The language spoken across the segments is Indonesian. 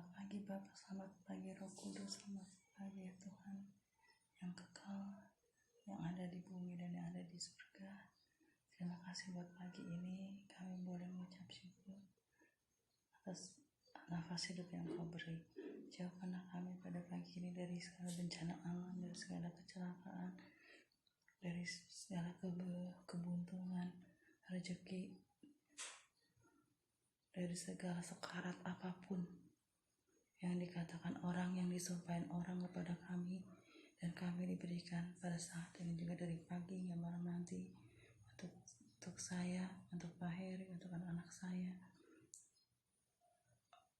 Selamat pagi Bapak, selamat pagi Roh Kudus, selamat pagi ya Tuhan yang kekal, yang ada di bumi dan yang ada di surga. Terima kasih buat pagi ini kami boleh mengucap syukur atas nafas hidup yang Kau beri. Jauhkanlah kami pada pagi ini dari segala bencana alam, dari segala kecelakaan, dari segala kebuntungan, rezeki, dari segala sekarat apapun yang dikatakan orang, yang disumpahin orang kepada kami, dan kami diberikan pada saat ini juga dari pagi hingga malam nanti untuk saya, untuk Pak Heri, untuk anak-anak saya,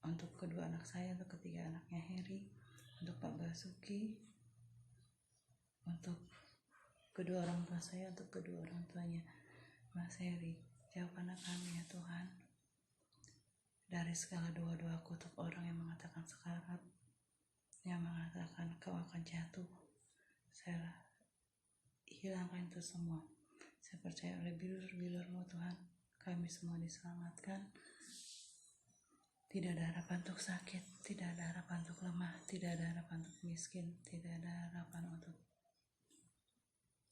untuk kedua anak saya, untuk ketiga anaknya Heri, untuk Pak Basuki, untuk kedua orang tua saya, untuk kedua orang tuanya Mas Heri. Jauhkanlah kami ya Tuhan dari segala doa-doa kutuk orang yang mengatakan sekarat, yang mengatakan kau akan jatuh. Saya hilangkan itu semua. Saya percaya oleh bilur-bilur-Mu Tuhan, kami semua diselamatkan. Tidak ada harapan untuk sakit, tidak ada harapan untuk lemah, tidak ada harapan untuk miskin, tidak ada harapan untuk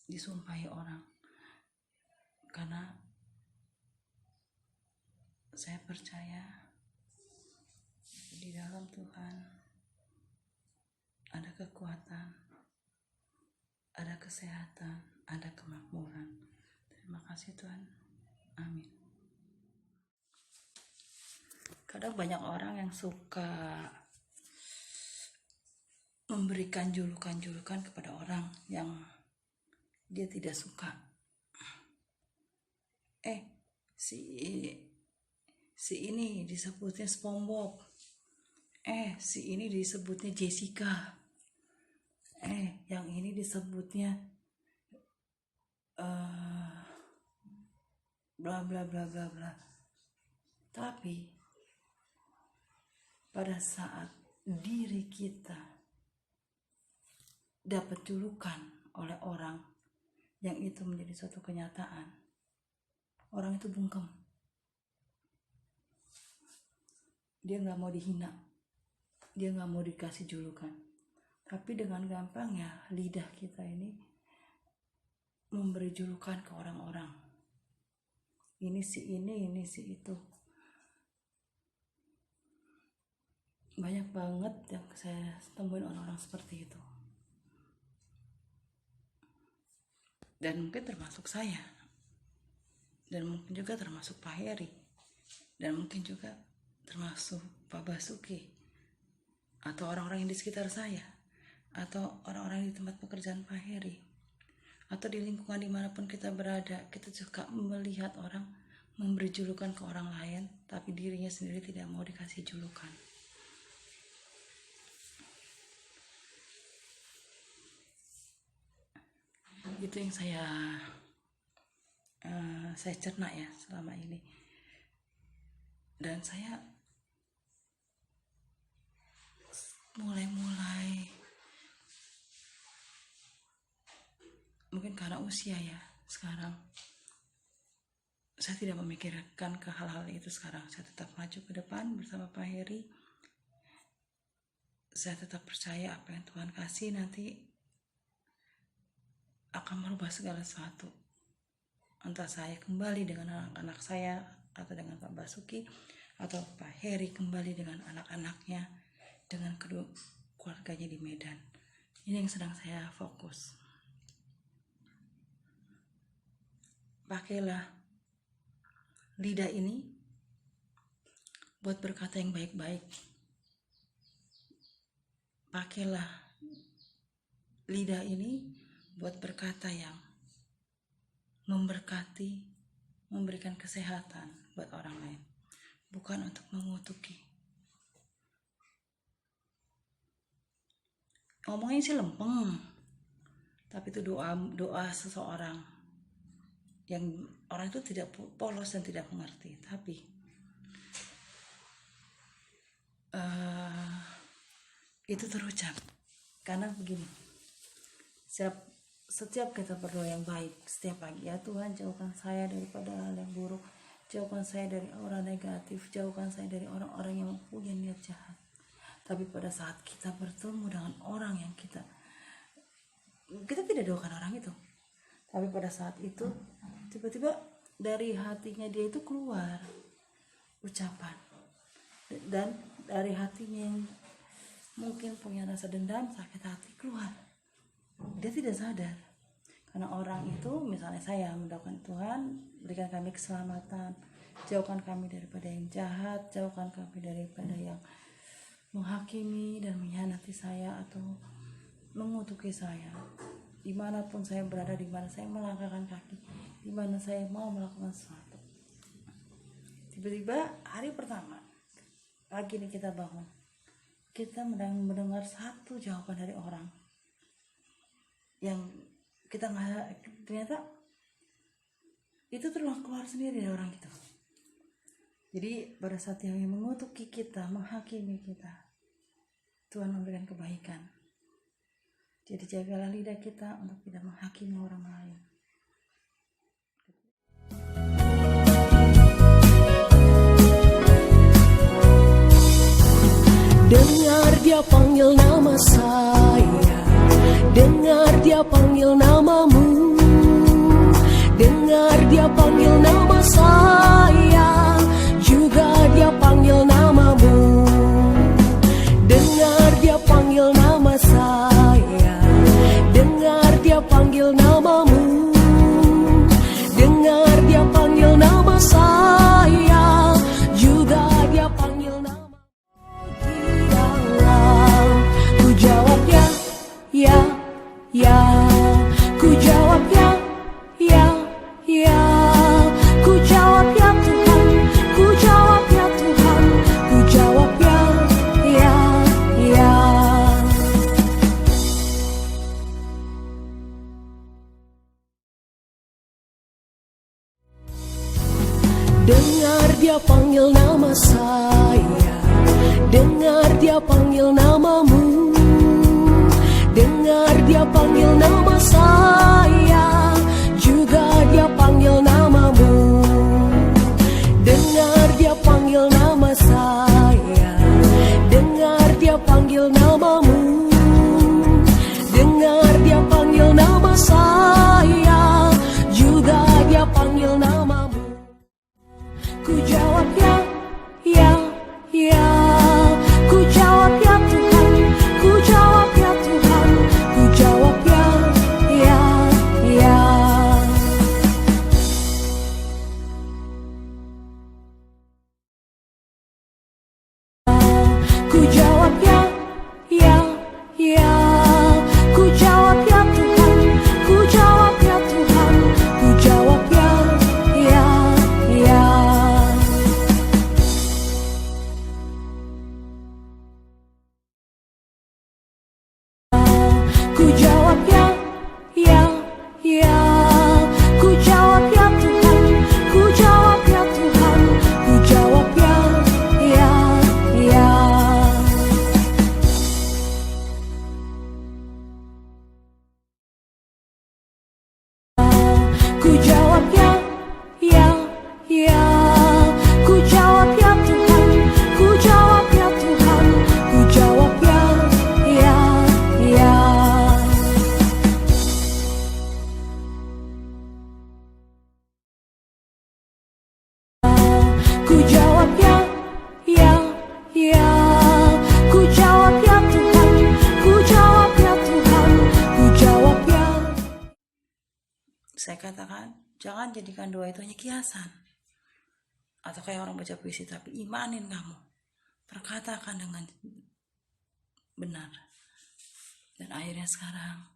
disumpahi orang. Karena saya percaya di dalam Tuhan ada kekuatan, ada kesehatan, ada kemakmuran. Terima kasih Tuhan. Amin. Kadang banyak orang yang suka memberikan julukan-julukan kepada orang yang dia tidak suka. Si ini disebutnya SpongeBob. Si ini disebutnya Jessica. Yang ini disebutnya bla bla bla bla bla. Tapi pada saat diri kita dapat julukan oleh orang yang itu menjadi suatu kenyataan, orang itu bungkam. Dia gak mau dihina, dia gak mau dikasih julukan. Tapi dengan gampangnya lidah kita ini memberi julukan ke orang-orang. Ini si ini si itu. Banyak banget yang saya temuin orang-orang seperti itu. Dan mungkin termasuk saya. Dan mungkin juga termasuk Pak Heri. Dan mungkin juga termasuk Pak Basuki. Atau orang-orang yang di sekitar saya. Atau orang-orang di tempat pekerjaan Pak Heri. Atau di lingkungan dimanapun kita berada, kita suka melihat orang memberi julukan ke orang lain, tapi dirinya sendiri tidak mau dikasih julukan. Itu yang saya cerna ya selama ini. Dan saya mulai mungkin karena usia ya sekarang, saya tidak memikirkan ke hal-hal itu sekarang. Saya tetap maju ke depan bersama Pak Heri. Saya tetap percaya apa yang Tuhan kasih nanti akan merubah segala sesuatu. Entah saya kembali dengan anak-anak saya, atau dengan Pak Basuki, atau Pak Heri kembali dengan anak-anaknya, dengan kedua keluarganya di Medan. Ini yang sedang saya fokus. Pakailah lidah ini buat berkata yang baik-baik. Pakailah lidah ini buat berkata yang memberkati, memberikan kesehatan buat orang lain, bukan untuk mengutuki. Ngomongnya sih lempeng, tapi itu doa seseorang yang orang itu tidak polos dan tidak mengerti. Tapi itu terucap karena begini, setiap kita berdoa yang baik setiap pagi, ya Tuhan jauhkan saya daripada hal yang buruk, jauhkan saya dari orang negatif, jauhkan saya dari orang-orang yang punya niat jahat, Tapi pada saat kita bertemu dengan orang yang kita tidak doakan orang itu, tapi pada saat itu tiba-tiba dari hatinya dia itu keluar ucapan, dan dari hatinya yang mungkin punya rasa dendam, sakit hati, keluar. Dia tidak sadar. Karena orang itu, misalnya saya mendoakan Tuhan, berikan kami keselamatan, jauhkan kami daripada yang jahat, jauhkan kami daripada yang menghakimi dan mengkhianati saya atau mengutuki saya. Dimanapun saya berada, dimana saya melangkahkan kaki, dimana saya mau melakukan sesuatu. Tiba-tiba hari pertama, pagi ini kita bangun, kita mendengar satu jawaban dari orang yang kita nggak, ternyata itu telah keluar sendiri dari orang itu. Jadi pada saat yang mengutuki kita, menghakimi kita, Tuhan memberikan kebaikan. Jadi jagalah lidah kita untuk tidak menghakimi orang lain. Dengar dia panggil nama saya, dengar dia panggil namamu, dengar dia panggil nama saya, juga dia panggil namamu. Dengar dia panggil nama saya, dengar dia panggil namamu, dengar dia panggil nama saya, juga dia panggil nama. Ku jawab ya, ya, ya. Ku jawab ya, ya, ya. Ku jawab ya Tuhan, ku jawab ya Tuhan, ku jawab ya, ya, ya. Dengar dia panggil nama saya, dengar dia panggil namamu, dengar dia panggil nama saya, juga dia panggil namamu. Dengar dia panggil nama saya, dengar dia panggil namamu, dengar dia panggil nama saya, juga dia panggil namamu. Ku jawab ya, ya, ya. Ku jawab ya Tuhan, ku jawab ya Tuhan, ku jawab ya, ya, ya. Ku jawab ya, ya, ya. Ku jawab ya Tuhan, ku jawab ya Tuhan, ku jawab ya, ya, ya. Ku jawab ya, ya, ya. Ku jawab ya Tuhan, ku jawab ya Tuhan, ku jawab ya, ya, ya. Ku jawab ya, ya, ya. Ku jawab ya Tuhan, ku jawab ya Tuhan, ku jawab ya, ya, ya. Ku jawab ya, ya, ya. Ku jawab ya Tuhan, ku jawab ya Tuhan, ku jawab ya. Saya katakan, jangan jadikan doa itu hanya kiasan atau kayak orang baca puisi, tapi imanin kamu, perkatakan dengan benar. Dan akhirnya sekarang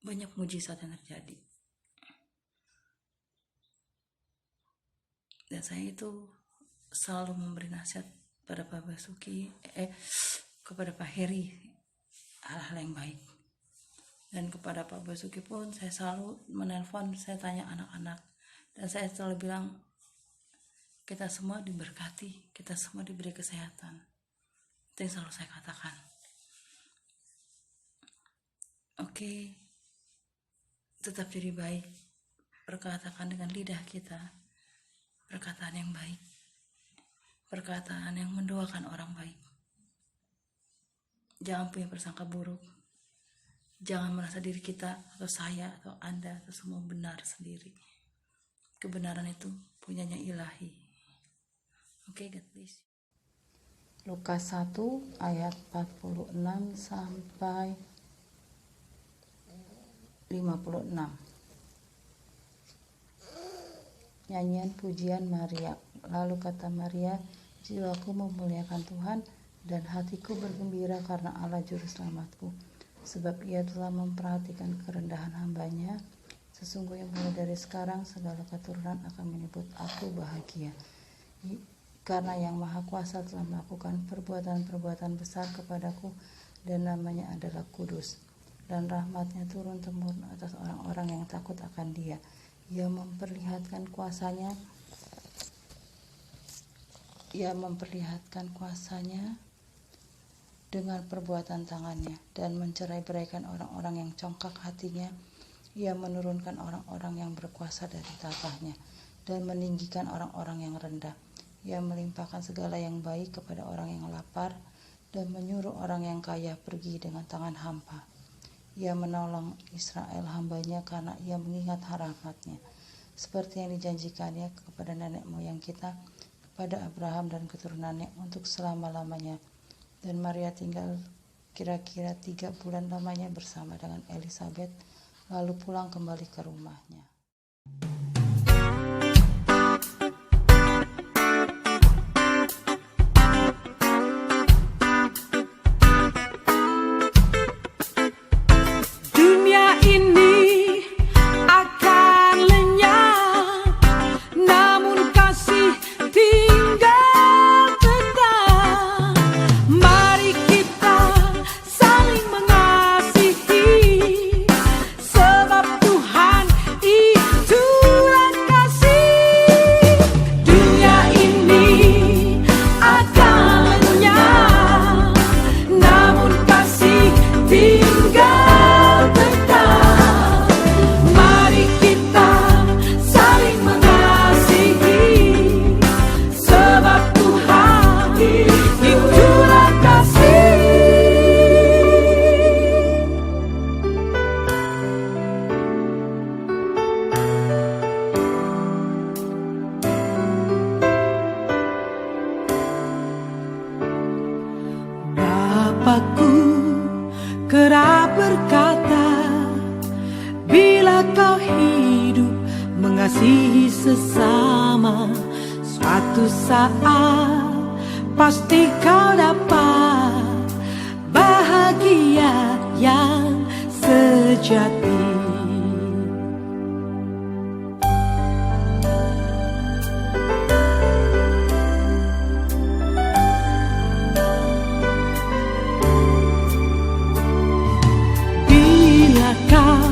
banyak mujizat yang terjadi. Dan saya itu selalu memberi nasihat pada Pak Basuki, kepada Pak Heri, hal-hal yang baik. Dan kepada Pak Basuki pun saya selalu menelpon, saya tanya anak-anak, dan saya selalu bilang, kita semua diberkati, kita semua diberi kesehatan. Itu yang selalu saya katakan. Oke, tetap jadi baik, perkatakan dengan lidah kita perkataan yang baik, perkataan yang mendoakan orang baik. Jangan punya prasangka buruk. Jangan merasa diri kita atau saya atau Anda atau semua benar sendiri. Kebenaran itu punyanya Ilahi. Oke, God bless. Lukas 1 ayat 46 sampai 56. Nyanyian pujian Maria. Lalu kata Maria, jiwaku memuliakan Tuhan dan hatiku bergembira karena Allah juru selamatku, sebab ia telah memperhatikan kerendahan hambanya. Sesungguhnya mulai dari sekarang segala keturunan akan menyebut aku bahagia, karena yang Maha Kuasa telah melakukan perbuatan-perbuatan besar kepadaku, dan namanya adalah kudus, dan rahmatnya turun-temurun atas orang-orang yang takut akan Dia. Ia memperlihatkan kuasanya dengan perbuatan tangannya, dan mencerai-beraikan orang-orang yang congkak hatinya. Ia menurunkan orang-orang yang berkuasa dari tatahnya, dan meninggikan orang-orang yang rendah. Ia melimpahkan segala yang baik kepada orang yang lapar, dan menyuruh orang yang kaya pergi dengan tangan hampa. Ia menolong Israel hambanya karena ia mengingat rahmat-Nya, seperti yang dijanjikannya kepada nenek moyang kita, kepada Abraham dan keturunannya untuk selama-lamanya. Dan Maria tinggal kira-kira 3 bulan lamanya bersama dengan Elisabet, lalu pulang kembali ke rumahnya. Bapakku kerap berkata, bila kau hidup mengasihi sesama, suatu saat pasti kau dapat bahagia yang sejati. Kau